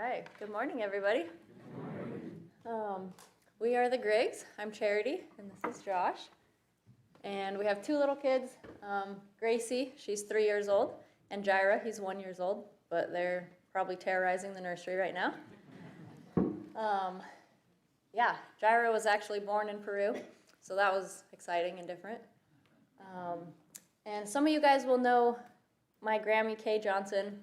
right, good morning, everybody. We are the Griggs. I'm Charity, and this is Josh. And we have two little kids, Gracie, she's 3 years old, and Jaira, he's 1 year old, but they're probably terrorizing the nursery right now. Jaira was actually born in Peru, so that was exciting and different. And some of you guys will know my Grammy Kay Johnson.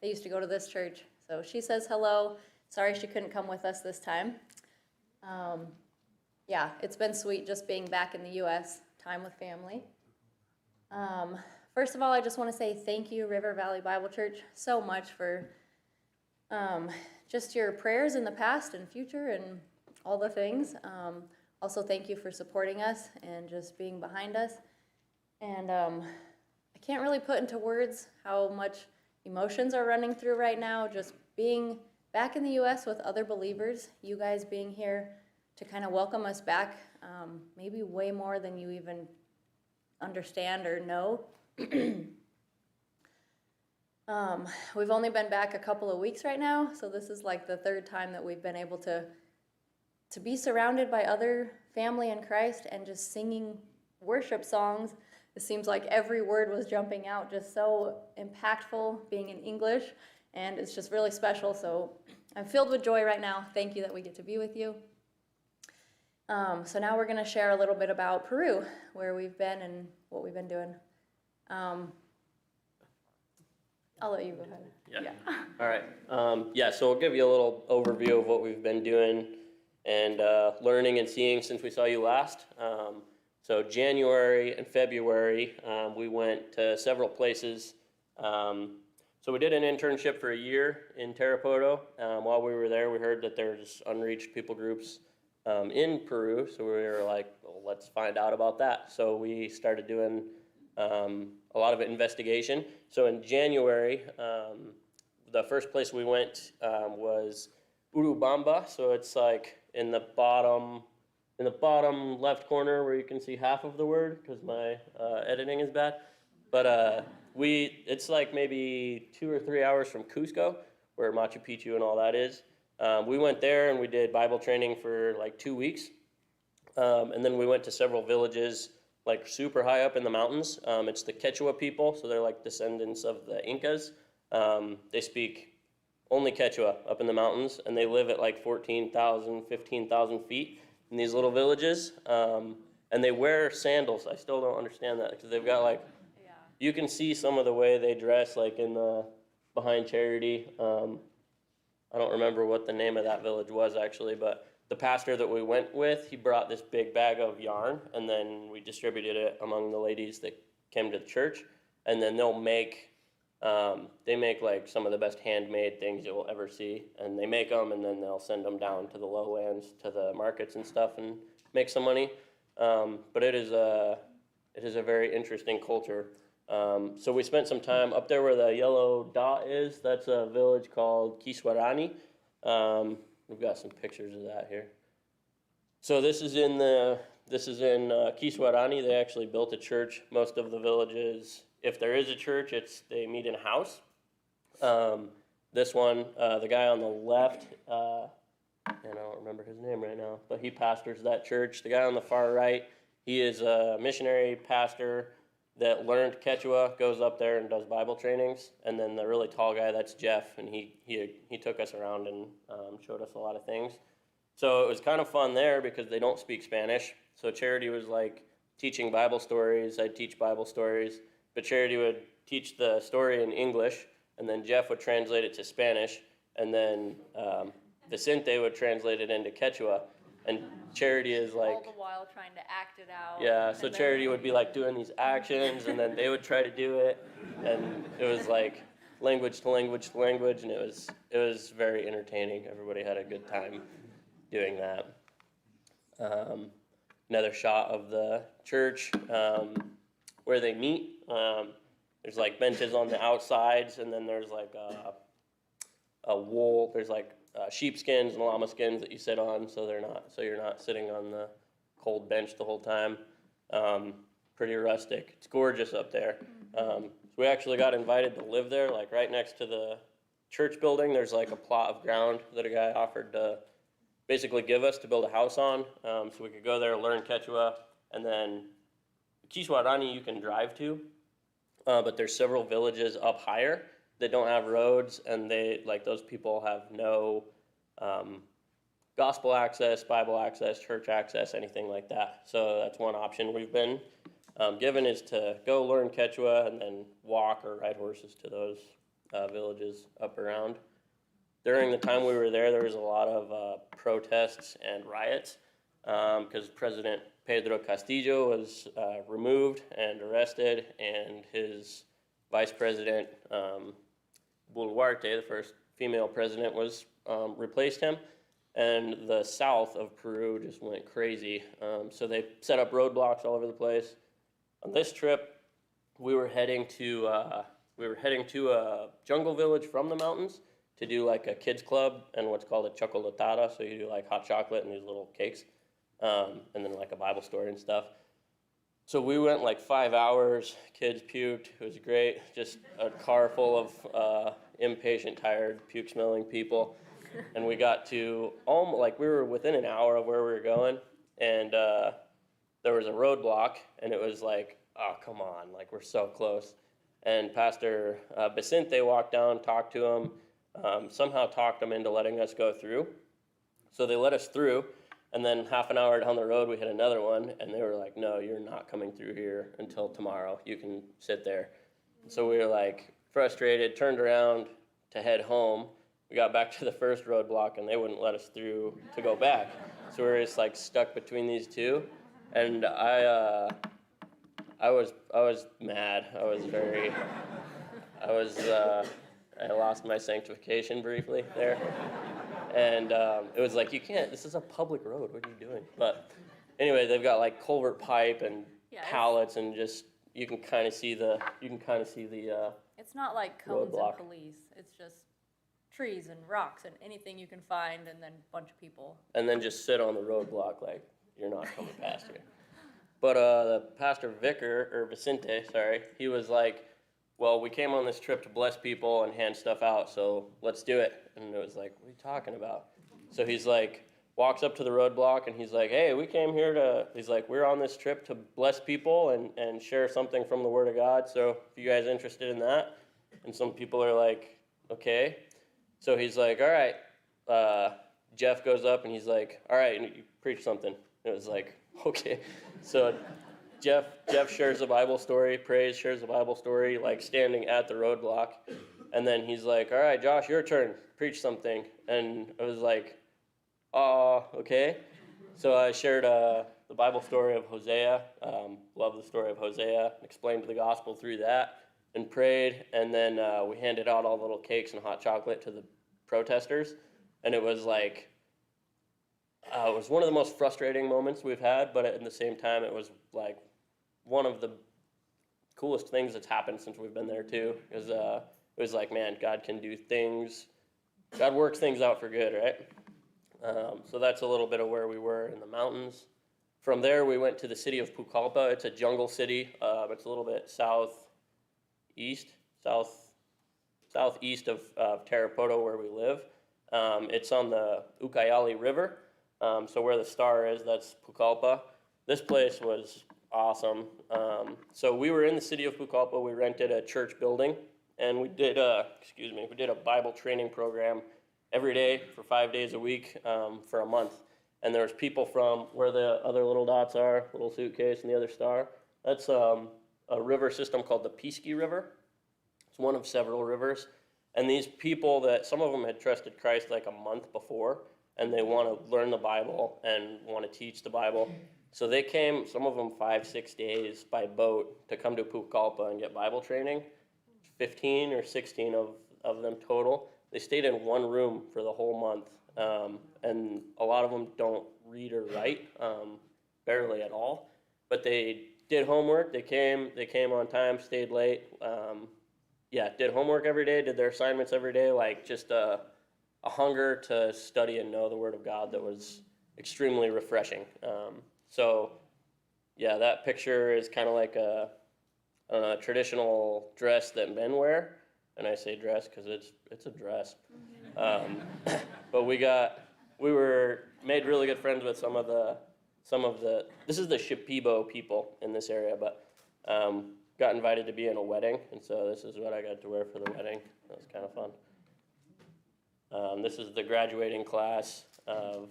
They used to go to this church, so she says hello. Sorry she couldn't come with us this time. It's been sweet just being back in the U.S., time with family. First of all, I just want to say thank you, River Valley Bible Church, so much for just your prayers in the past and future and all the things. Also, thank you for supporting us and just being behind us. And I can't really put into words how much emotions are running through right now, just being back in the U.S. with other believers, you guys being here to kind of welcome us back, maybe way more than you even understand or know. We've only been back a couple of weeks right now, so this is like the third time that we've been able to be surrounded by other family in Christ and just singing worship songs. It seems like every word was jumping out, just so impactful, being in English, and it's just really special. So I'm filled with joy right now. Thank you that we get to be with you. So now we're going to share a little bit about Peru, where we've been and what we've been doing. I'll let you go ahead. Yeah. All right. So we'll give you a little overview of what we've been doing and learning and seeing since we saw you last. So January and February, we went to several places. So we did an internship for a year in Tarapoto. While we were there, we heard that there's unreached people groups in Peru. So we were like, well, let's find out about that. So we started doing a lot of investigation. So in January, the first place we went was Urubamba. So it's like in the bottom left corner where you can see half of the word because my editing is bad. But it's like maybe 2 or 3 hours from Cusco, where Machu Picchu and all that is. We went there and we did Bible training for like 2 weeks. And then we went to several villages like super high up in the mountains. It's the Quechua people, so they're like descendants of the Incas. They speak only Quechua up in the mountains, and they live at like 14,000, 15,000 feet in these little villages. And they wear sandals. I still don't understand that because they've got like, you can see some of the way they dress like in the behind Charity. I don't remember what the name of that village was actually, but the pastor that we went with, he brought this big bag of yarn, and then we distributed it among the ladies that came to the church. And then they make like some of the best handmade things you'll ever see, and they make them, and then they'll send them down to the lowlands, to the markets and stuff, and make some money. But it is a very interesting culture. So we spent some time up there where the yellow dot is. That's a village called Kiswarani. We've got some pictures of that here. So this is in Kiswarani. They actually built a church. Most of the villages, if there is a church, they meet in a house. This one, the guy on the left, and I don't remember his name right now, but he pastors that church. The guy on the far right, he is a missionary pastor that learned Quechua, goes up there and does Bible trainings. And then the really tall guy, that's Jeff, and he took us around and showed us a lot of things. So it was kind of fun there because they don't speak Spanish. So Charity was like teaching Bible stories. I'd teach Bible stories, but Charity would teach the story in English, and then Jeff would translate it to Spanish, and then Vicente would translate it into Quechua. And Charity is like... all the while trying to act it out. Yeah, so Charity would be like doing these actions, and then they would try to do it, and it was like language to language to language, and it was very entertaining. Everybody had a good time doing that. Another shot of the church where they meet. There's like benches on the outsides, and then there's like a wool. There's like sheepskins and llama skins that you sit on, so you're not sitting on the cold bench the whole time. Pretty rustic. It's gorgeous up there. So we actually got invited to live there, like right next to church building, there's like a plot of ground that a guy offered to basically give us to build a house on, so we could go there, learn Quechua, and then Kiswarani you can drive to, but there's several villages up higher that don't have roads, and those people have no gospel access, Bible access, church access, anything like that. So that's one option we've been given, is to go learn Quechua and then walk or ride horses to those villages up around. During the time we were there, there was a lot of protests and riots because President Pedro Castillo was removed and arrested, and his vice president, Boluarte, the first female president, was replaced him. And the south of Peru just went crazy. So they set up roadblocks all over the place. On this trip, we were heading to a jungle village from the mountains to do like a kids club and what's called a chocolatada. So you do like hot chocolate and these little cakes, and then like a Bible story and stuff. So we went like 5 hours. Kids puked. It was great. Just a car full of impatient, tired, puke-smelling people. And we got to we were within an hour of where we were going, and there was a roadblock, and it was like, oh, come on, like we're so close. And Pastor Vicente walked down, talked to him, somehow talked them into letting us go through. So they let us through, and then half an hour down the road, we hit another one, and they were like, no, you're not coming through here until tomorrow. You can sit there. So we were like frustrated, turned around to head home. We got back to the first roadblock, and they wouldn't let us through to go back. So we were just like stuck between these two, and I was mad. I lost my sanctification briefly there. And it was like, you can't, this is a public road, what are you doing? But anyway, they've got like culvert pipe and pallets, and just, you can kind of see the It's not like cones roadblock. and police. It's just trees and rocks and anything you can find, and then a bunch of people. And then just sit on the roadblock like you're not coming past here. But the Pastor Vicente, he was like, well, we came on this trip to bless people and hand stuff out, so let's do it. And it was like, what are you talking about? So he's like, walks up to the roadblock, and he's like, hey, we're on this trip to bless people and share something from the Word of God, so if you guys are interested in that. And some people are like, okay. So he's like, all right. Jeff goes up, and he's like, all right, and you preach something. It was like, okay. So Jeff shares a Bible story, shares a Bible story, like standing at the roadblock. And then he's like, all right, Josh, your turn, preach something. And I was like, okay. So I shared the Bible story of Hosea, love the story of Hosea, explained the gospel through that, and prayed. And then we handed out all the little cakes and hot chocolate to the protesters. And it was like, it was one of the most frustrating moments we've had, but at the same time, it was like one of the coolest things that's happened since we've been there too. Because it was like, man, God can do things. God works things out for good, right? So that's a little bit of where we were in the mountains. From there, we went to the city of Pucallpa. It's a jungle city. It's a little bit southeast of Tarapoto, where we live. It's on the Ucayali River. So where the star is, that's Pucallpa. This place was awesome. So we were in the city of Pucallpa. We rented a church building, and we did a Bible training program every day for 5 days a week for a month. And there was people from where the other little dots are, little suitcase and the other star. That's a river system called the Peasky River. It's one of several rivers. And these people, that some of them had trusted Christ like a month before, and they want to learn the Bible and want to teach the Bible. So they came, some of them 5-6 days by boat to come to Pucallpa and get Bible training. 15 or 16 of them total. They stayed in one room for the whole month. And a lot of them don't read or write, barely at all. But they did homework. They came on time, stayed late. Did homework every day, did their assignments every day, like just a hunger to study and know the Word of God that was extremely refreshing. That picture is kind of like a traditional dress that men wear. and I say dress because it's a dress. But we were made really good friends with some of the this is the Shipibo people in this area, but got invited to be in a wedding, and so this is what I got to wear for the wedding. That was kind of fun. This is the graduating class of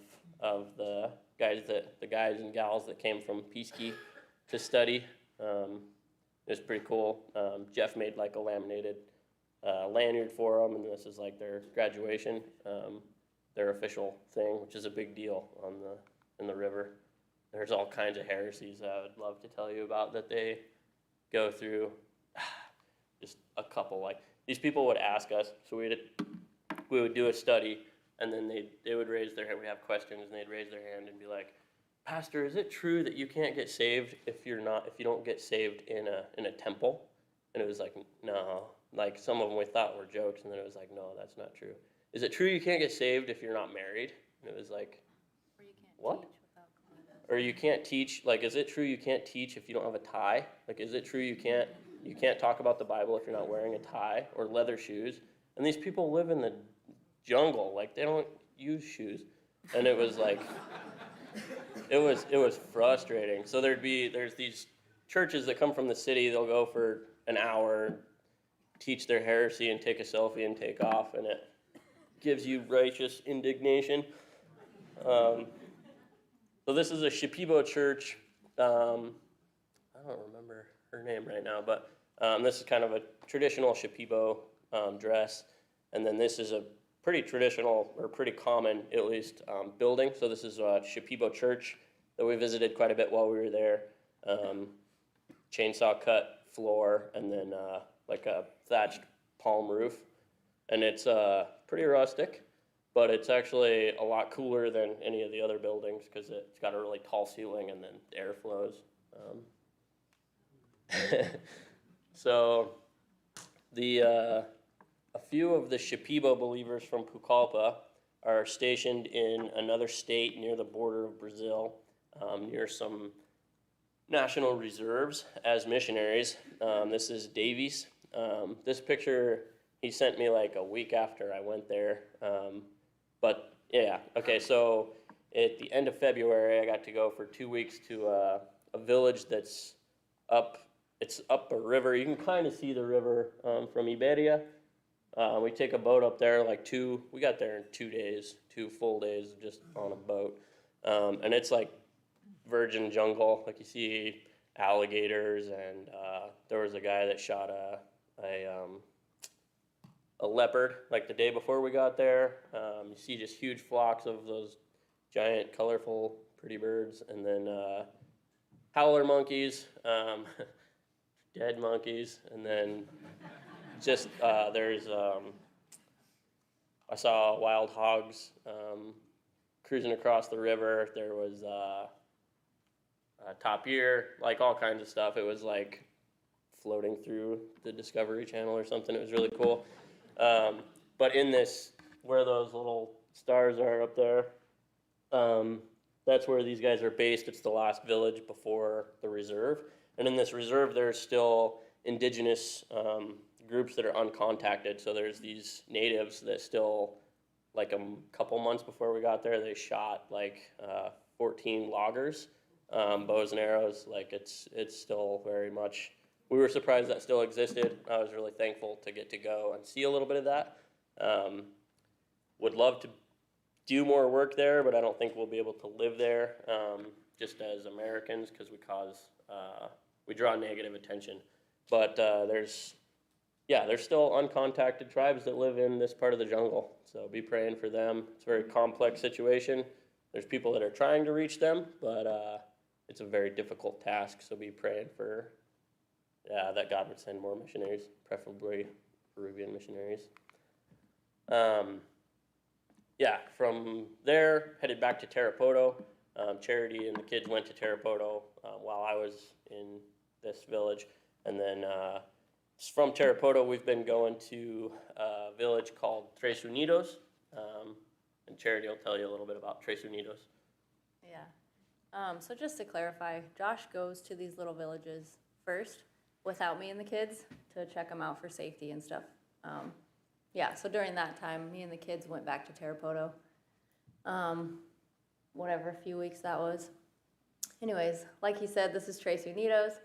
the guys and gals that came from Peasky to study. It was pretty cool. Jeff made like a laminated lanyard for them, and this is like their graduation, their official thing, which is a big deal in the river. There's all kinds of heresies I would love to tell you about that they go through. Just a couple, like these people would ask us, so we would do a study, and then they would raise their hand. We'd have questions, and they'd raise their hand and be like, "Pastor, is it true that you can't get saved if you don't get saved in a temple?" And it was like, no. Like some of them we thought were jokes, and then it was like, no, that's not true. Is it true you can't get saved if you're not married? And it was like, Or you can't what? teach without God. Or you can't teach, like, is it true you can't teach if you don't have a tie? Like, is it true you can't talk about the Bible if you're not wearing a tie or leather shoes? And these people live in the jungle, like they don't use shoes. And it was like, it was frustrating. So there's these churches that come from the city, they'll go for an hour, teach their heresy and take a selfie and take off, and it gives you righteous indignation. So this is a Shipibo church. I don't remember her name right now, but this is kind of a traditional Shipibo dress. And then this is a pretty traditional, or pretty common, at least, building. So this is a Shipibo church that we visited quite a bit while we were there. Chainsaw cut floor, and then like a thatched palm roof. And it's pretty rustic, but it's actually a lot cooler than any of the other buildings because it's got a really tall ceiling and then air flows. So a few of the Shipibo believers from Pucallpa are stationed in another state near the border of Brazil, near some national reserves as missionaries. This is Davies. This picture he sent me like a week after I went there. But yeah, okay, so at the end of February, I got to go for 2 weeks to a village that's it's up a river. You can kind of see the river from Iberia. We take a boat up there, we got there in 2 days, 2 full days just on a boat. And it's like virgin jungle, like you see alligators, and there was a guy that shot a leopard like the day before we got there. You see just huge flocks of those giant, colorful, pretty birds, and then howler monkeys, dead monkeys, and then just there's I saw wild hogs cruising across the river. There was tapir, like all kinds of stuff. It was like floating through the Discovery Channel or something. It was really cool. But in this, where those little stars are up there, that's where these guys are based. It's the last village before the reserve. And in this reserve, there's still indigenous groups that are uncontacted. So there's these natives that still, like a couple months before we got there, they shot like 14 loggers, bows and arrows. Like it's still very much, we were surprised that still existed. I was really thankful to get to go and see a little bit of that. Would love to do more work there, but I don't think we'll be able to live there just as Americans because we draw negative attention. But there's still uncontacted tribes that live in this part of the jungle. So be praying for them. It's a very complex situation. There's people that are trying to reach them, but it's a very difficult task. So be praying for that God would send more missionaries, preferably Peruvian missionaries. From there, headed back to Tarapoto. Charity and the kids went to Tarapoto while I was in this village. And then from Tarapoto, we've been going to a village called Tres Unidos. And Charity will tell you a little bit about Tres Unidos. Yeah. So just to clarify, Josh goes to these little villages first without me and the kids to check them out for safety and stuff. Yeah, so during that time, me and the kids went back to Tarapoto. Whatever, a few weeks that was. Anyways, like he said, this is Tres Unidos,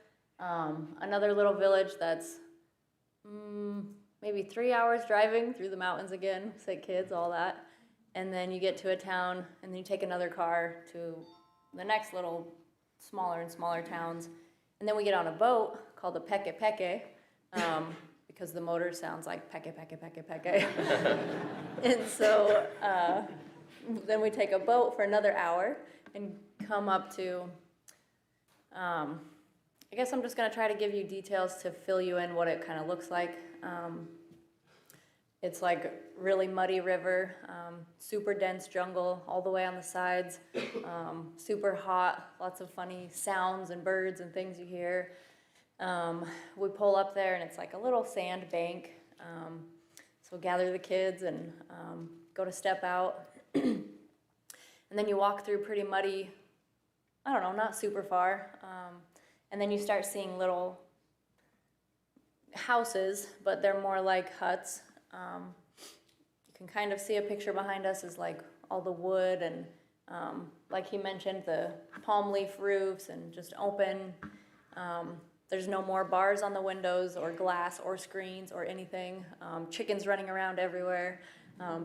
another little village that's maybe 3 hours driving through the mountains again, sick kids, all that. And then you get to a town, and then you take another car to the next little smaller and smaller towns. And then we get on a boat called the Peke Peke, because the motor sounds like Peke Peke Peke Peke. And so then we take a boat for another hour and come up to, I guess I'm just going to try to give you details to fill you in what it kind of looks like. It's like really muddy river, super dense jungle all the way on the sides, super hot, lots of funny sounds and birds and things you hear. We pull up there and it's like a little sand bank. So gather the kids and go to step out. And then you walk through pretty muddy, I don't know, not super far. And then you start seeing little houses, but they're more like huts. You can kind of see a picture behind us is like all the wood and like he mentioned, the palm leaf roofs and just open. There's no more bars on the windows or glass or screens or anything. Chickens running around everywhere.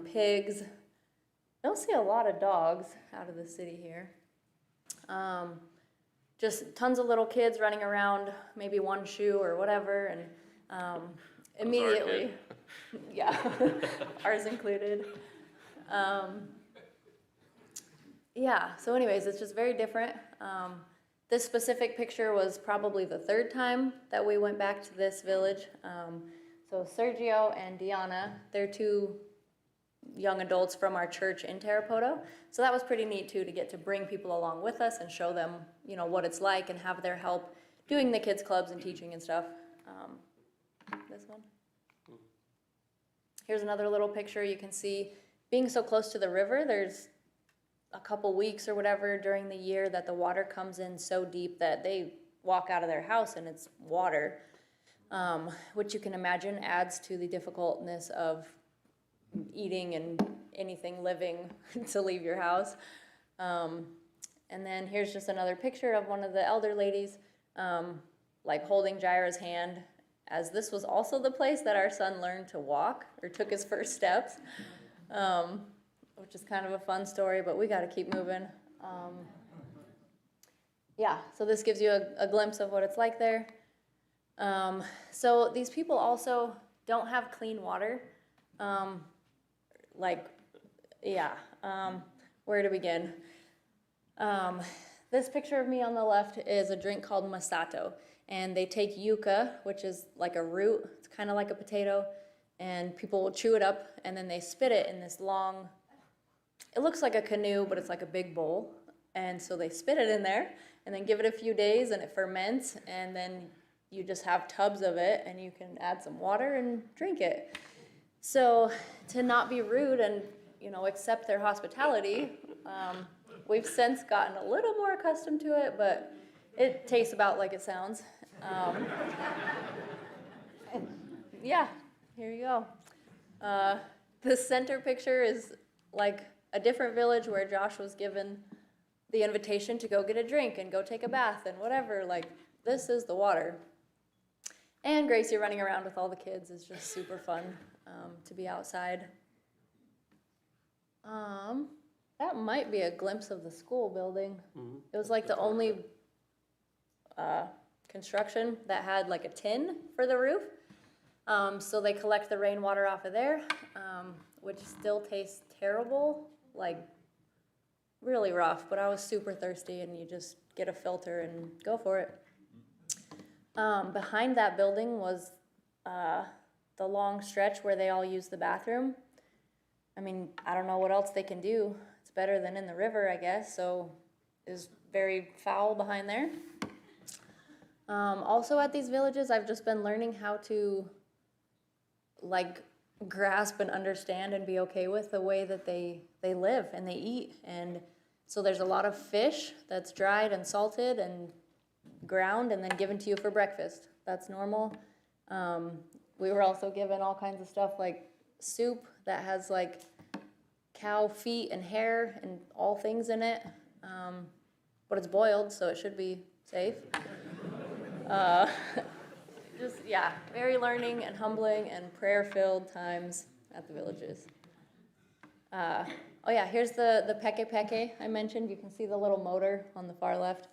Pigs. Don't see a lot of dogs out of the city here. Just tons of little kids running around, maybe one shoe or whatever, and immediately, yeah, ours included. Yeah, so anyways, it's just very different. This specific picture was probably the third time that we went back to this village. So Sergio and Diana, they're two young adults from our church in Tarapoto. So that was pretty neat too, to get to bring people along with us and show them, you know, what it's like and have their help doing the kids clubs and teaching and stuff. This one. Here's another little picture. You can see being so close to the river, there's a couple weeks or whatever during the year that the water comes in so deep that they walk out of their house and it's water, which you can imagine adds to the difficultness of eating and anything living to leave your house. And then here's just another picture of one of the elder ladies like holding Jaira's hand, as this was also the place that our son learned to walk or took his first steps, which is kind of a fun story, but we got to keep moving. Yeah, so this gives you a glimpse of what it's like there. So these people also don't have clean water. Where to begin? This picture of me on the left is a drink called masato, and they take yucca, which is like a root, it's kind of like a potato, and people will chew it up, and then they spit it in this long, it looks like a canoe, but it's like a big bowl, and so they spit it in there, and then give it a few days, and it ferments, and then you just have tubs of it, and you can add some water and drink it. So to not be rude and, you know, accept their hospitality, we've since gotten a little more accustomed to it, but it tastes about like it sounds. Yeah, here you go. The center picture is like a different village where Josh was given the invitation to go get a drink and go take a bath and whatever. Like, this is the water. And Gracie running around with all the kids is just super fun to be outside. That might be a glimpse of the school building. Mm-hmm. It was like the only construction that had like a tin for the roof. So they collect the rainwater off of there, which still tastes terrible, like really rough, but I was super thirsty and you just get a filter and go for it. Behind that building was the long stretch where they all use the bathroom. I mean, I don't know what else they can do. It's better than in the river, I guess, so it's very foul behind there. Also at these villages, I've just been learning how to like grasp and understand and be okay with the way that they live and they eat. And so there's a lot of fish that's dried and salted and ground and then given to you for breakfast. That's normal. we were also given all kinds of stuff like soup that has like cow feet and hair and all things in it. But it's boiled, so it should be safe. Uh, just, yeah, very learning and humbling and prayer-filled times at the villages. Oh yeah, here's the peke peke I mentioned. You can see the little motor on the far left,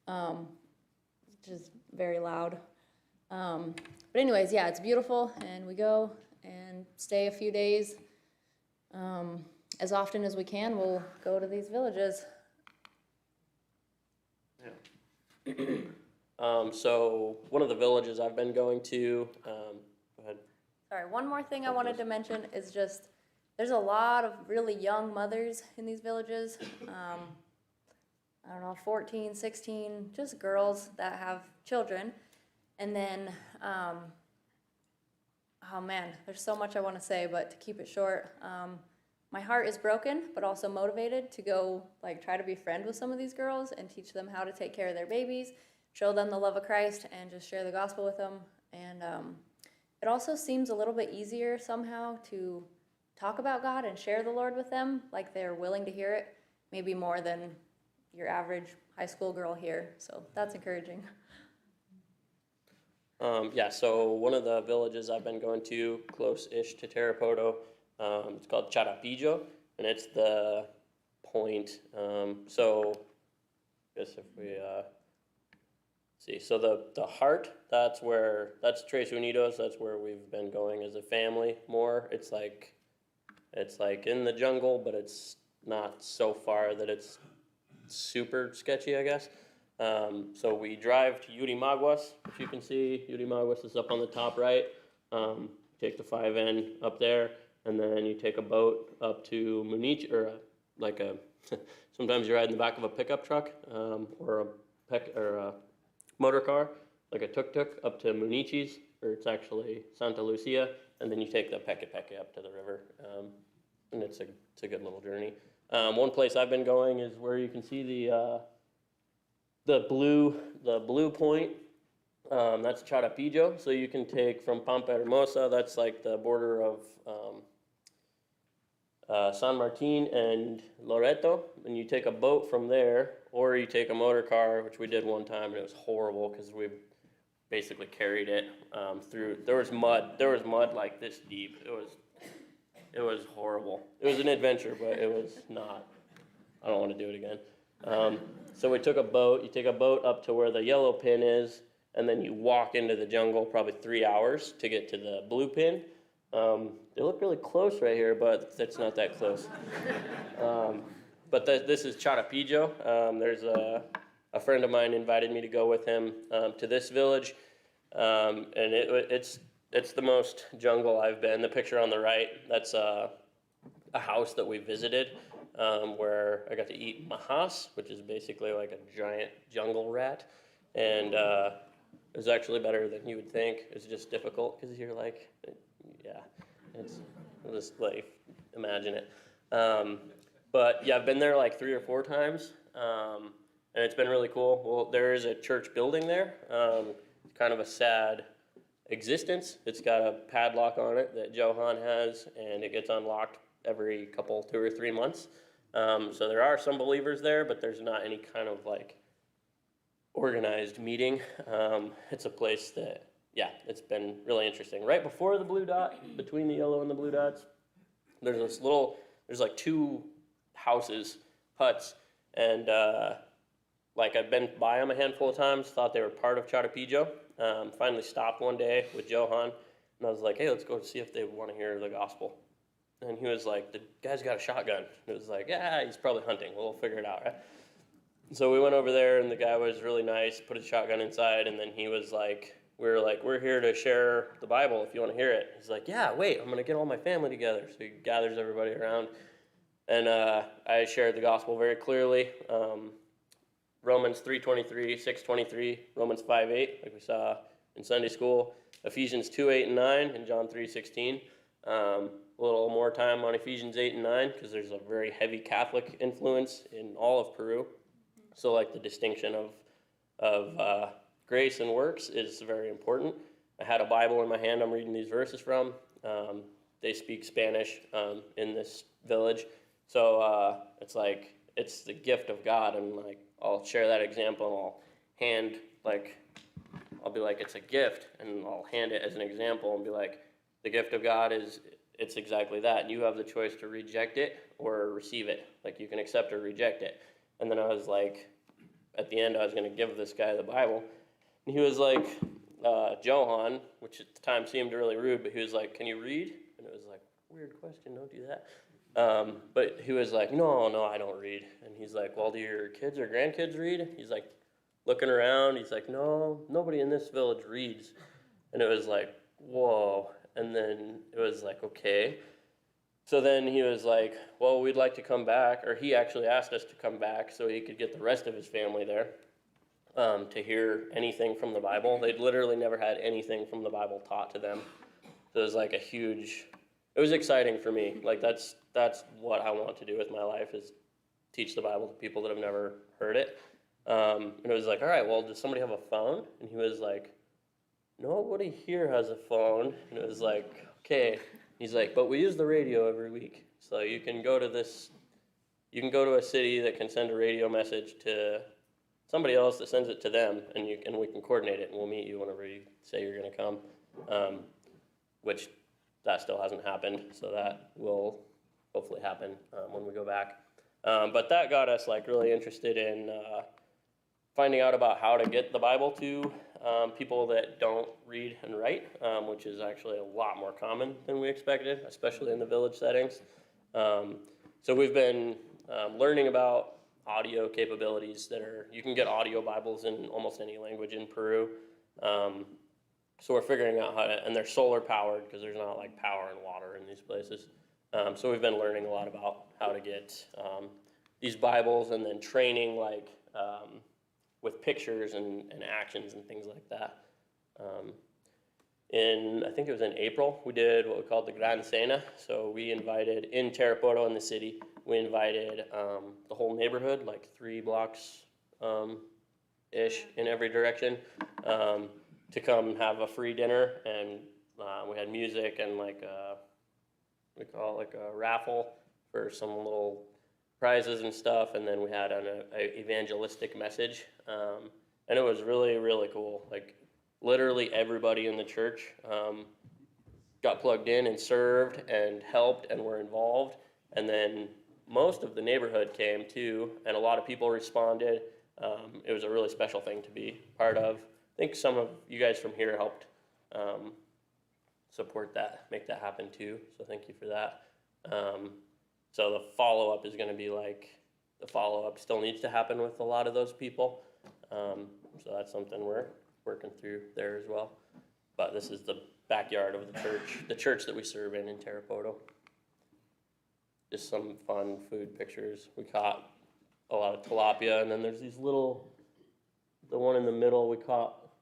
which is very loud. But anyways, yeah, it's beautiful, and we go and stay a few days. As often as we can, we'll go to these villages. So one of the villages I've been going to, go ahead. Sorry, one more thing I wanted to mention is just there's a lot of really young mothers in these villages. I don't know, 14, 16, just girls that have children. And then, oh man, there's so much I want to say, but to keep it short, my heart is broken, but also motivated to go like try to be friend with some of these girls and teach them how to take care of their babies, show them the love of Christ, and just share the gospel with them. And it also seems a little bit easier somehow to talk about God and share the Lord with them, like they're willing to hear it, maybe more than your average high school girl here. So that's encouraging. Yeah, so one of the villages I've been going to, close-ish to Tarapoto, it's called Charapillo, and it's the point. So I guess if we see, so the heart, that's Tres Unidos. That's where we've been going as a family more. It's like in the jungle, but it's not so far that it's super sketchy, I guess. So we drive to Yurimaguas, which you can see. Yurimaguas is up on the top right. Take the 5N up there, and then you take a boat up to Munich, or sometimes you ride in the back of a pickup truck, or a motor car, like a tuk-tuk, up to Munichis, or it's actually Santa Lucia, and then you take the Peke Peke up to the river, and it's a good little journey. One place I've been going is where you can see the blue point. That's Charapillo. So you can take from Pampa Hermosa. That's like the border of San Martin and Loreto, and you take a boat from there, or you take a motor car, which we did one time, and it was horrible because we basically carried it through. There was mud like this deep. It was horrible. It was an adventure, but it was not. I don't want to do it again. So we took a boat. You take a boat up to where the yellow pin is, and then you walk into the jungle probably 3 hours to get to the blue pin. They look really close right here, but it's not that close. But this is Charapillo. There's a friend of mine invited me to go with him to this village, and it's the most jungle I've been. The picture on the right, that's a house that we visited, where I got to eat mahas, which is basically like a giant jungle rat, and it was actually better than you would think. It's just difficult because you're like, yeah, it's just like, imagine it. But yeah, I've been there like 3 or 4 times, and it's been really cool. Well, there is a church building there. It's kind of a sad existence. It's got a padlock on it that Johan has, and it gets unlocked every 2 or 3 months. So there are some believers there, but there's not any kind of like organized meeting. It's a place that, yeah, it's been really interesting. Right before the blue dot, between the yellow and the blue dots, there's like 2 huts, and like I've been by them a handful of times, thought they were part of Charapillo. Finally stopped one day with Johan, and I was like, hey, let's go see if they want to hear the gospel. And he was like, the guy's got a shotgun. It was like, yeah, he's probably hunting. We'll figure it out, right? So we went over there, and the guy was really nice, put his shotgun inside, and then he was like, we're here to share the Bible if you want to hear it. He's like, yeah, wait, I'm going to get all my family together. So he gathers everybody around, and I shared the gospel very clearly. Romans 3:23, 6:23, Romans 5:8, like we saw in Sunday school, Ephesians 2:8 and 9, and John 3:16. A little more time on Ephesians 8 and 9 because there's a very heavy Catholic influence in all of Peru. So like the distinction of grace and works is very important. I had a Bible in my hand I'm reading these verses from. They speak Spanish in this village. So it's like, it's the gift of God. And like, I'll share that example and I'll hand, like, I'll be like, it's a gift. And I'll hand it as an example and be like, the gift of God is, it's exactly that. You have the choice to reject it or receive it. Like, you can accept or reject it. And then I was like, at the end, I was going to give this guy the Bible. And he was like, Johan, which at the time seemed really rude, but he was like, can you read? And it was like, weird question, don't do that. But he was like, no, I don't read. And he's like, well, do your kids or grandkids read? He's like, looking around, he's like, no, nobody in this village reads. And it was like, whoa. And then it was like, okay. So then he was like, well, we'd like to come back, or he actually asked us to come back so he could get the rest of his family there. To hear anything from the Bible. They'd literally never had anything from the Bible taught to them. So it was like it was exciting for me. Like that's what I want to do with my life, is teach the Bible to people that have never heard it. And it was like, all right, well, does somebody have a phone? And he was like, nobody here has a phone. And it was like, okay. He's like, but we use the radio every week. So you can go to a city that can send a radio message to somebody else that sends it to them, and we can coordinate it, and we'll meet you whenever you say you're going to come, which that still hasn't happened, so that will hopefully happen when we go back. But that got us like really interested in finding out about how to get the Bible to people that don't read and write, which is actually a lot more common than we expected, especially in the village settings. So we've been learning about audio capabilities you can get audio Bibles in almost any language in Peru. So we're figuring out and they're solar powered because there's not like power and water in these places. So we've been learning a lot about how to get these Bibles, and then training like with pictures and actions and things like that. I think it was in April, we did what we called the Gran Cena. So we invited, in Tarapoto in the city, we invited the whole neighborhood, like 3 blocks ish in every direction, to come have a free dinner. And we had music and like we call it like a raffle for some little prizes and stuff. And then we had an evangelistic message. And it was really, really cool. Like literally everybody in the church got plugged in and served and helped and were involved. And then most of the neighborhood came too, and a lot of people responded. It was a really special thing to be part of. I think some of you guys from here helped support that, make that happen too, so thank you for that. So the follow-up is going to be like, the follow-up still needs to happen with a lot of those people. So that's something we're working through there as well. But this is the backyard of the church that we serve in Tarapoto. Just some fun food pictures. We caught a lot of tilapia, and then there's these the one in the middle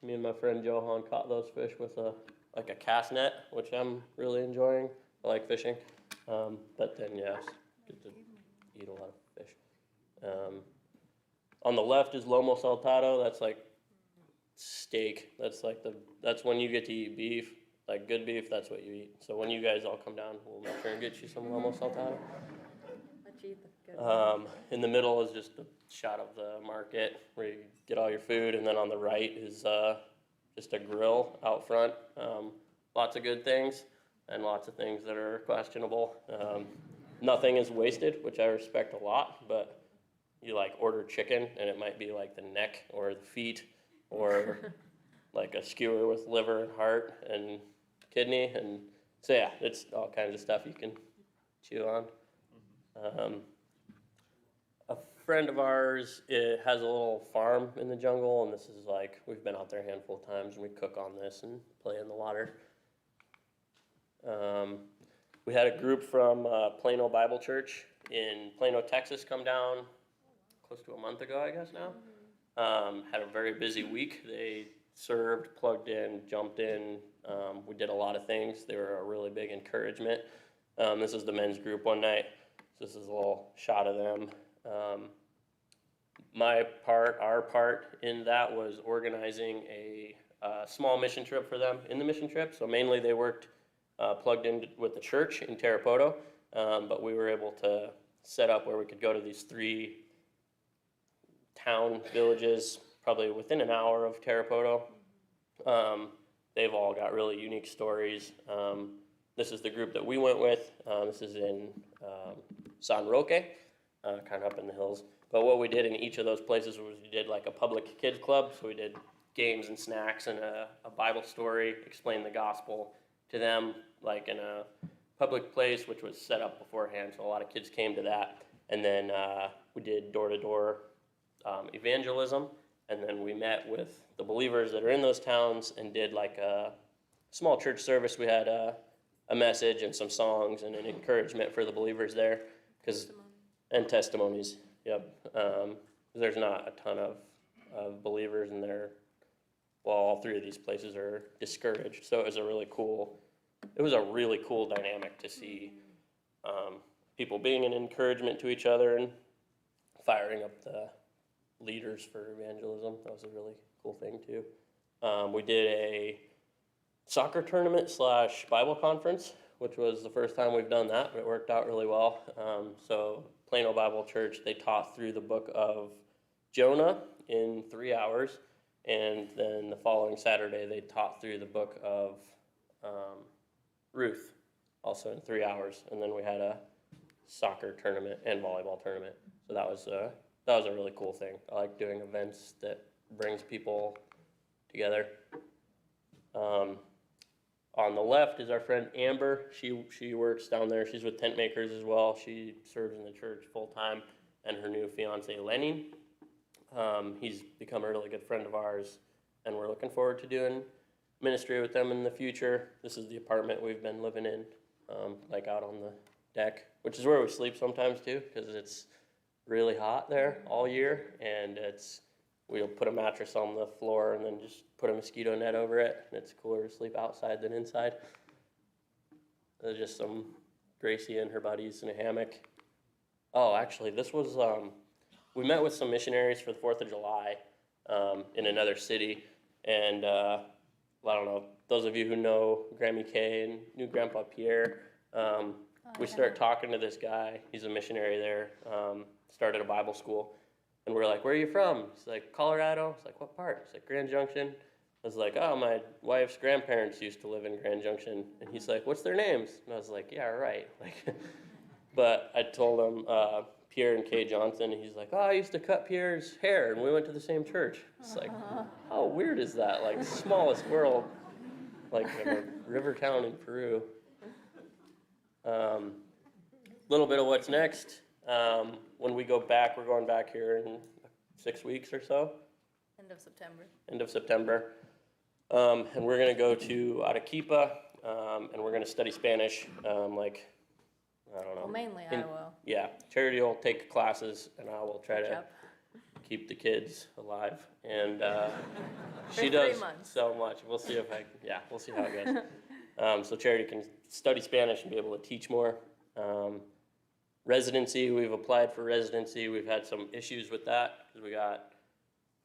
me and my friend Johan caught those fish with a cast net, which I'm really enjoying. I like fishing. But then, yeah, get to eat a lot of fish. On the left is lomo saltado. That's like steak. That's when you get to eat beef. Like good beef, that's what you eat. So when you guys all come down, we'll make sure and get you some lomo saltado. Let you eat the good. In the middle is just a shot of the market where you get all your food, and then on the right is just a grill out front. Lots of good things and lots of things that are questionable. Nothing is wasted, which I respect a lot, but you like order chicken and it might be like the neck or the feet or like a skewer with liver and heart and kidney, and so yeah, it's all kinds of stuff you can chew on. A friend of ours has a little farm in the jungle, and this is like, we've been out there a handful of times, and we cook on this and play in the water. We had a group from Plano Bible Church in Plano, Texas come down close to a month ago, I guess now. Had a very busy week. They served, plugged in, jumped in. We did a lot of things. They were a really big encouragement. This is the men's group one night. So this is a little shot of them. Our part in that was organizing a a small mission trip for them in the mission trip. So mainly they worked plugged in with the church in Tarapoto, but we were able to set up where we could go to these 3 town villages, probably within an hour of Tarapoto. They've all got really unique stories. This is the group that we went with. This is in San Roque, kind of up in the hills. But what we did in each of those places was we did like a public kids club. So we did games and snacks and a Bible story, explained the gospel to them, like in a public place, which was set up beforehand. So a lot of kids came to that. And then we did door-to-door evangelism. And then we met with the believers that are in those towns and did like a small church service. We had a message and some songs and an encouragement for the believers there. And testimonies, yep. There's not a ton of believers, and all 3 of these places are discouraged. So it was a really cool dynamic to see people being an encouragement to each other and firing up the leaders for evangelism. That was a really cool thing too. We did a soccer tournament / Bible conference, which was the first time we've done that, but it worked out really well. So Plano Bible Church, they taught through the book of Jonah in 3 hours, and then the following Saturday they taught through the book of Ruth, also in 3 hours, and then we had a soccer tournament and volleyball tournament. So that was a really cool thing. I like doing events that brings people together. On the left is our friend Amber. She works down there. She's with Tent Makers as well. She serves in the church full time, and her new fiance Lenny. He's become a really good friend of ours, and we're looking forward to doing ministry with them in the future. This is the apartment we've been living in, like out on the deck, which is where we sleep sometimes too, because it's really hot there all year, and we'll put a mattress on the floor and then just put a mosquito net over it, and it's cooler to sleep outside than inside. There's just some Gracie and her buddies in a hammock. Oh, actually, this was, we met with some missionaries for the 4th of July in another city, and I don't know, those of you who know Grammy Kay and knew Grandpa Pierre, we start talking to this guy. He's a missionary there, started a Bible school. And we're like, where are you from? He's like, Colorado. It's like, what part? He's like, Grand Junction. I was like, oh, my wife's grandparents used to live in Grand Junction. And he's like, what's their names? And I was like, yeah, right. But I told him Pierre and Kay Johnson, and he's like, oh, I used to cut Pierre's hair, and we went to the same church. It's like, how weird is that? Like, smallest world, like in a river town in Peru. Little bit of what's next. When we go back, we're going back here in 6 weeks or so. End of September. End of September. And we're going to go to Arequipa, and we're going to study Spanish, I don't know. Well, mainly I will. Yeah, Charity will take classes, and I will try to keep the kids alive. And she does 3 months. so much. We'll see we'll see how it goes. So Charity can study Spanish and be able to teach more. Residency, we've applied for residency. We've had some issues with that because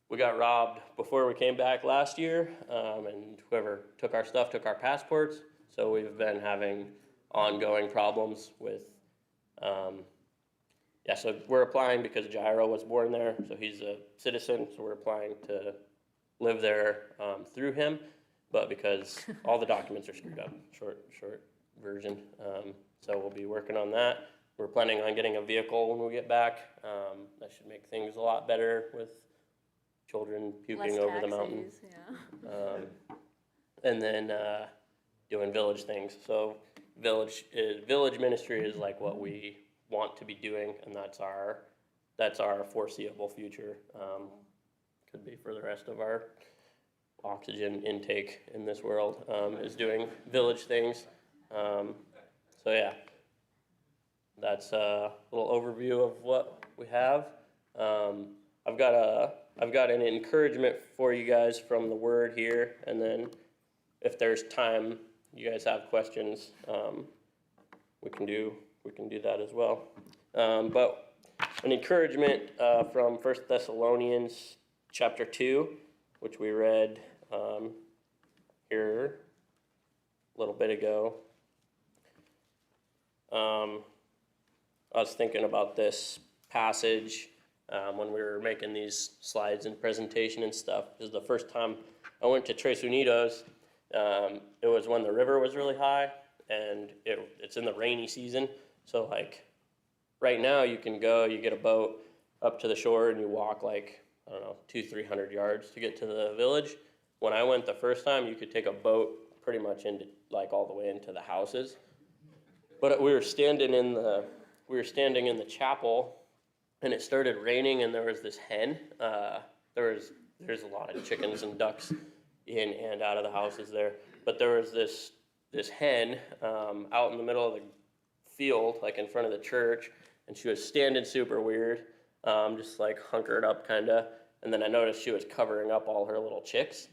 we got robbed before we came back last year, and whoever took our stuff took our passports. So we've been having ongoing problems with, so we're applying because Jairo was born there, so he's a citizen, so we're applying to live there through him, but because all the documents are screwed up, short version, so we'll be working on that. We're planning on getting a vehicle when we get back. That should make things a lot better with children puking over the mountain. Yeah. And then doing village things. So village ministry is like what we want to be doing, and that's our foreseeable future. Could be for the rest of our oxygen intake in this world, is doing village things. So yeah. That's a little overview of what we have. I've got an encouragement for you guys from the Word here, and then if there's time, you guys have questions, we can do that as well. But an encouragement from 1 Thessalonians chapter 2, which we read here a little bit ago. I was thinking about this passage when we were making these slides and presentation and stuff. This is the first time I went to Tres Unidos. It was when the river was really high, and it's in the rainy season. So like right now you can go, you get a boat up to the shore and you walk like, I don't know, 200-300 yards to get to the village. When I went the first time, you could take a boat pretty much into like all the way into the houses. But we were standing in the chapel, and it started raining, and there was this hen. There's a lot of chickens and ducks in and out of the houses there, but there was this hen out in the middle of the field, like in front of the church, and she was standing super weird, just like hunkered up kind of. And then I noticed she was covering up all her little chicks,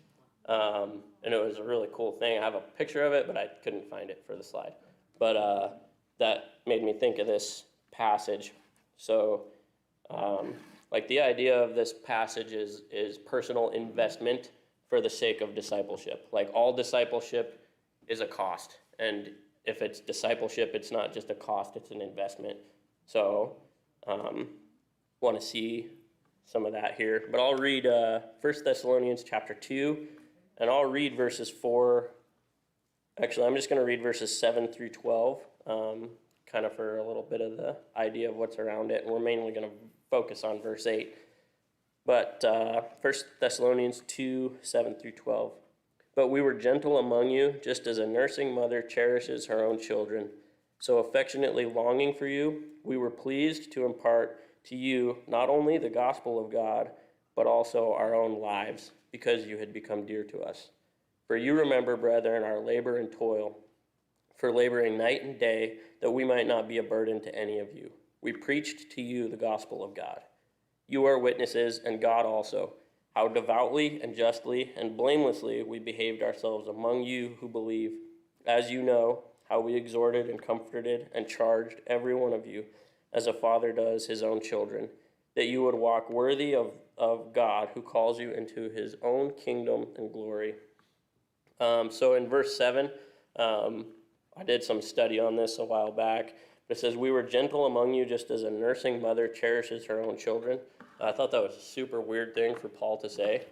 and it was a really cool thing. I have a picture of it, but I couldn't find it for the slide. But that made me think of this passage. So, like the idea of this passage is personal investment for the sake of discipleship. Like all discipleship is a cost, and if it's discipleship, it's not just a cost; it's an investment. So, want to see some of that here. But I'll read 1 Thessalonians chapter 2, and I'll read verses 4. Actually, I'm just going to read verses 7 through 12, kind of for a little bit of the idea of what's around it. And we're mainly going to focus on verse 8. But 1 Thessalonians 2, 7 through 12. But we were gentle among you, just as a nursing mother cherishes her own children. So affectionately longing for you, we were pleased to impart to you not only the gospel of God, but also our own lives, because you had become dear to us. For you remember, brethren, our labor and toil, for laboring night and day, that we might not be a burden to any of you. We preached to you the gospel of God. You are witnesses, and God also, how devoutly and justly and blamelessly we behaved ourselves among you who believe, as you know, how we exhorted and comforted and charged every one of you, as a father does his own children, that you would walk worthy of God, who calls you into his own kingdom and glory. So in verse 7, I did some study on this a while back. It says, we were gentle among you just as a nursing mother cherishes her own children. I thought that was a super weird thing for Paul to say.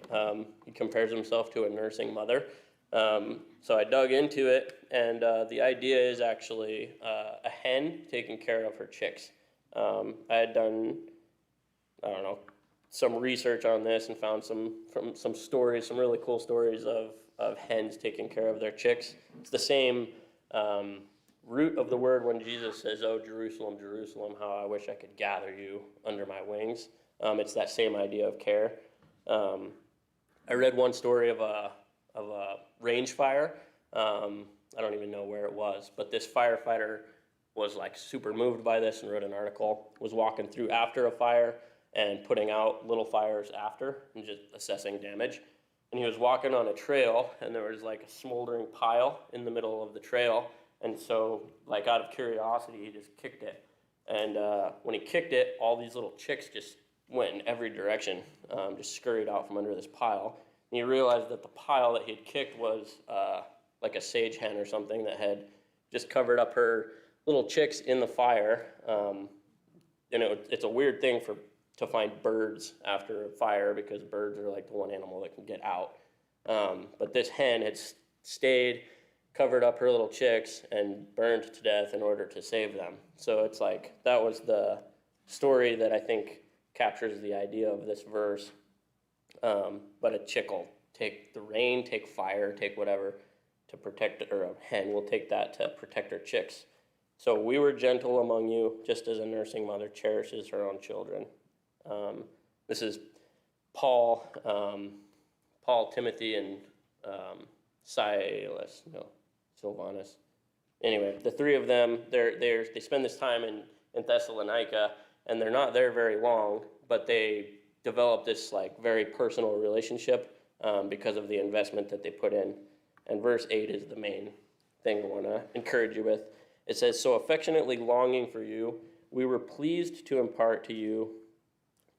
He compares himself to a nursing mother. So I dug into it, and the idea is actually a hen taking care of her chicks. I had done, I don't know, some research on this and found some stories, some really cool stories of hens taking care of their chicks. It's the same root of the word when Jesus says, "Oh, Jerusalem, Jerusalem, how I wish I could gather you under my wings." It's that same idea of care. I read one story of a range fire. I don't even know where it was, but this firefighter was like super moved by this and wrote an article, was walking through after a fire and putting out little fires after and just assessing damage. And he was walking on a trail, and there was like a smoldering pile in the middle of the trail. And so, like out of curiosity, he just kicked it. And when he kicked it, all these little chicks just went in every direction, just scurried out from under this pile. And he realized that the pile that he had kicked was like a sage hen or something that had just covered up her little chicks in the fire. It's a weird thing to find birds after a fire, because birds are like the one animal that can get out. But this hen had stayed, covered up her little chicks, and burned to death in order to save them. So it's like, that was the story that I think captures the idea of this verse. But a chick will take the rain, take fire, take whatever to protect, or a hen will take that to protect her chicks. So we were gentle among you, just as a nursing mother cherishes her own children. This is Paul, Timothy, and Silvanus. Anyway, the three of them, they spend this time in Thessalonica, and they're not there very long, but they develop this like very personal relationship because of the investment that they put in. And verse 8 is the main thing I want to encourage you with. It says, so affectionately longing for you, we were pleased to impart to you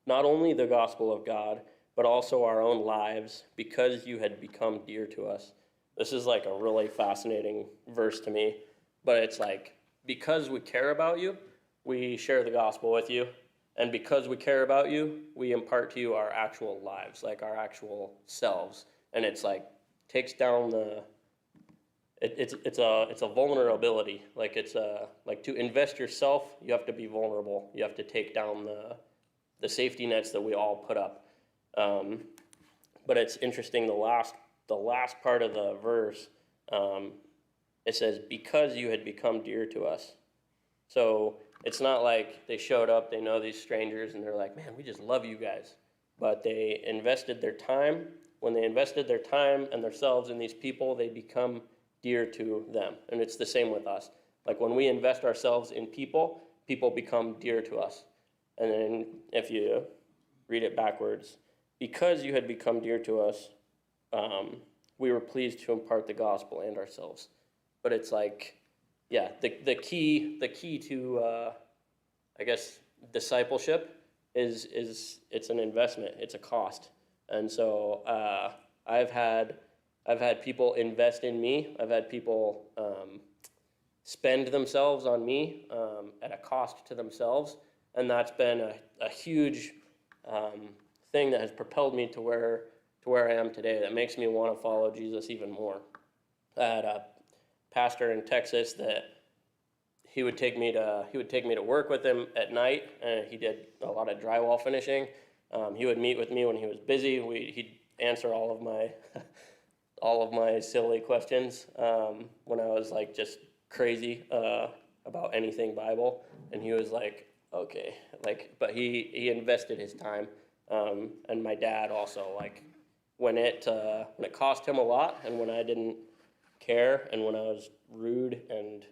not only the gospel of God, but also our own lives, because you had become dear to us. this is like a really fascinating verse to me, but it's like, because we care about you, we share the gospel with you. And because we care about you, we impart to you our actual lives, like our actual selves. And it's like, takes down it's a vulnerability. Like like to invest yourself, you have to be vulnerable. You have to take down the safety nets that we all put up. But it's interesting, the last part of the verse, it says, because you had become dear to us. So it's not like they showed up, they know these strangers, and they're like, man, we just love you guys. But they invested their time. When they invested their time and themselves in these people, they become dear to them. And it's the same with us. Like when we invest ourselves in people, people become dear to us. And then if you read it backwards, because you had become dear to us, we were pleased to impart the gospel and ourselves. But it's like, yeah, the key to I guess discipleship is it's an investment, it's a cost. And so I've had people invest in me. I've had people spend themselves on me at a cost to themselves, and that's been a huge thing that has propelled me to where I am today. That makes me want to follow Jesus even more. I had a pastor in Texas that he would take me to work with him at night, and he did a lot of drywall finishing. He would meet with me when he was busy. He'd answer all of my silly questions when I was like just crazy about anything Bible, and he was like, okay, like, but he invested his time, and my dad also, like, when it cost him a lot, and when I didn't care, and when I was rude, and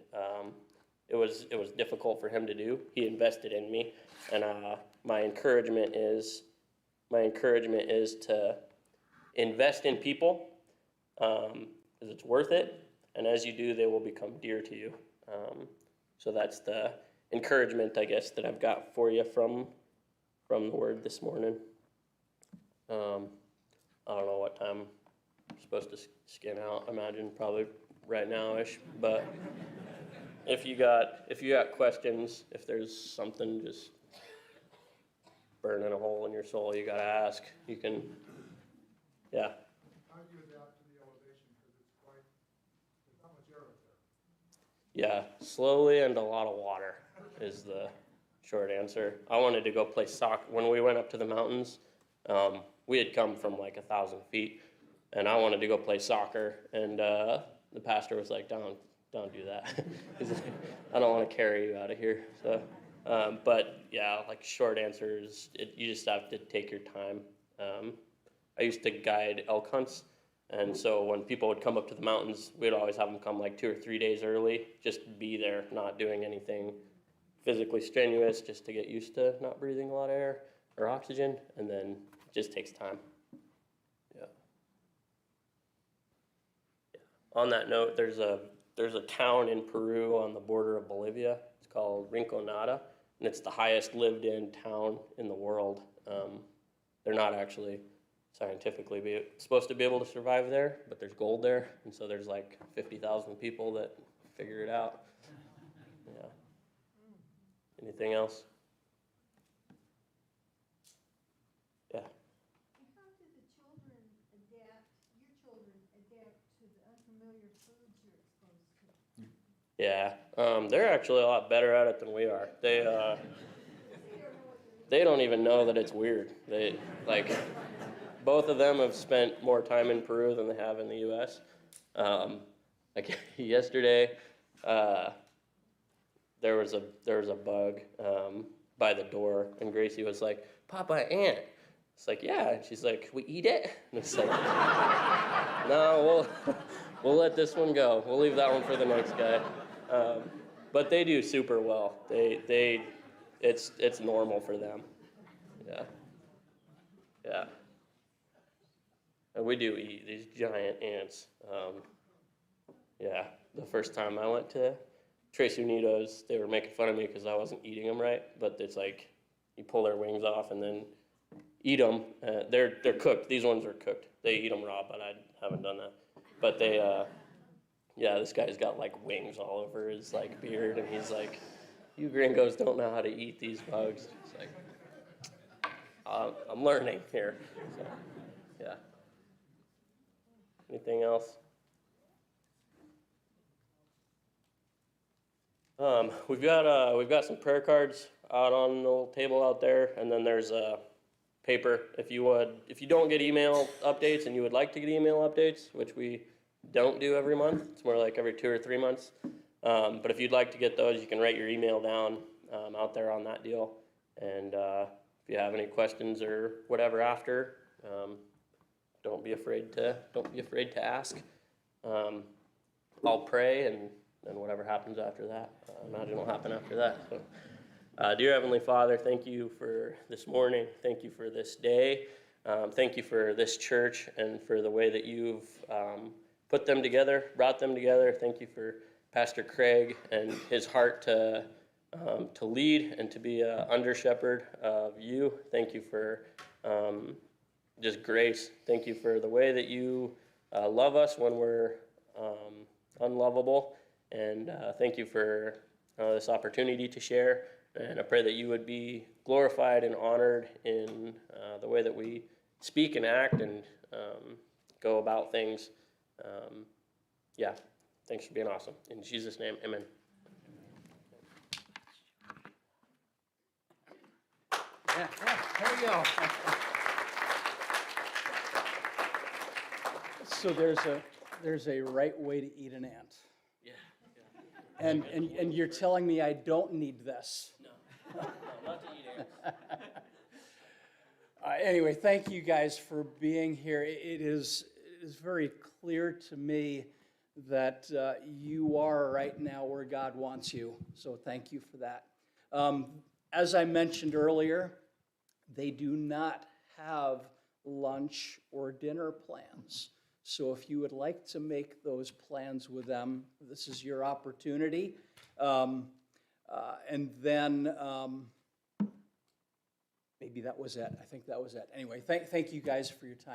it was difficult for him to do, he invested in me. And my encouragement is to invest in people, because it's worth it, and as you do, they will become dear to you. So that's the encouragement, I guess, that I've got for you from the Word this morning. I don't know what time I'm supposed to skin out. I imagine probably right now-ish, but if you got questions, if there's something just burning a hole in your soul you gotta ask, you can, yeah. How do you adapt to the elevation, because there's not much air up there? Yeah, slowly and a lot of water is the short answer. I wanted to go play soccer. When we went up to the mountains, we had come from like 1,000 feet, and I wanted to go play soccer, and the pastor was like, don't do that. He's like, I don't want to carry you out of here. So, but yeah, like short answer is you just have to take your time. I used to guide elk hunts, and so when people would come up to the mountains, we'd always have them come like 2 or 3 days early, just be there, not doing anything physically strenuous, just to get used to not breathing a lot of air or oxygen, and then it just takes time. Yeah. On that note, there's a town in Peru on the border of Bolivia. It's called Rinconada, and it's the highest lived-in town in the world. They're not actually scientifically supposed to be able to survive there, but there's gold there, and so there's like 50,000 people that figure it out. Yeah. Anything else? Yeah. How do the children adapt, your children adapt to the unfamiliar foods you're exposed to? Yeah, they're actually a lot better at it than we are. They don't even know that it's weird. They like both of them have spent more time in Peru than they have in the U.S. Like yesterday, there was a bug by the door, and Gracie was like, "Papa, ant." It's like, yeah. And she's like, "We eat it?" And it's like, no, we'll let this one go. We'll leave that one for the next guy. But they do super well. It's normal for them. Yeah. Yeah. And we do eat these giant ants. Yeah. The first time I went to Tres Unidos, they were making fun of me because I wasn't eating them right. But it's like you pull their wings off and then eat them. They're cooked. These ones are cooked. They eat them raw, but I haven't done that. But yeah, this guy's got like wings all over his like beard, and he's like, "You gringos don't know how to eat these bugs." It's like, I'm learning here. So, yeah. Anything else? We've got some prayer cards out on the little table out there, and then there's paper. If you don't get email updates and you would like to get email updates, which we don't do every month, it's more like every 2 or 3 months. But if you'd like to get those, you can write your email down out there on that deal. And if you have any questions or whatever after, don't be afraid to ask. I'll pray, and whatever happens after that, imagine will happen after that. So, dear Heavenly Father, thank you for this morning. Thank you for this day. Thank you for this church and for the way that you've put them together, brought them together. Thank you for Pastor Craig and his heart to lead and to be an under shepherd of you. Thank you for just grace. Thank you for the way that you love us when we're unlovable. And thank you for this opportunity to share. And I pray that you would be glorified and honored in the way that we speak and act and go about things. Yeah, thanks for being awesome. In Jesus' name, amen. Yeah, there we go. So there's a right way to eat an ant. Yeah. And you're telling me I don't need this. No, not to eat ants. Anyway, thank you guys for being here. It is very clear to me that you are right now where God wants you. So thank you for that. As I mentioned earlier, they do not have lunch or dinner plans. So if you would like to make those plans with them, this is your opportunity. And then maybe that was it. I think that was it. Anyway, thank you guys for your time.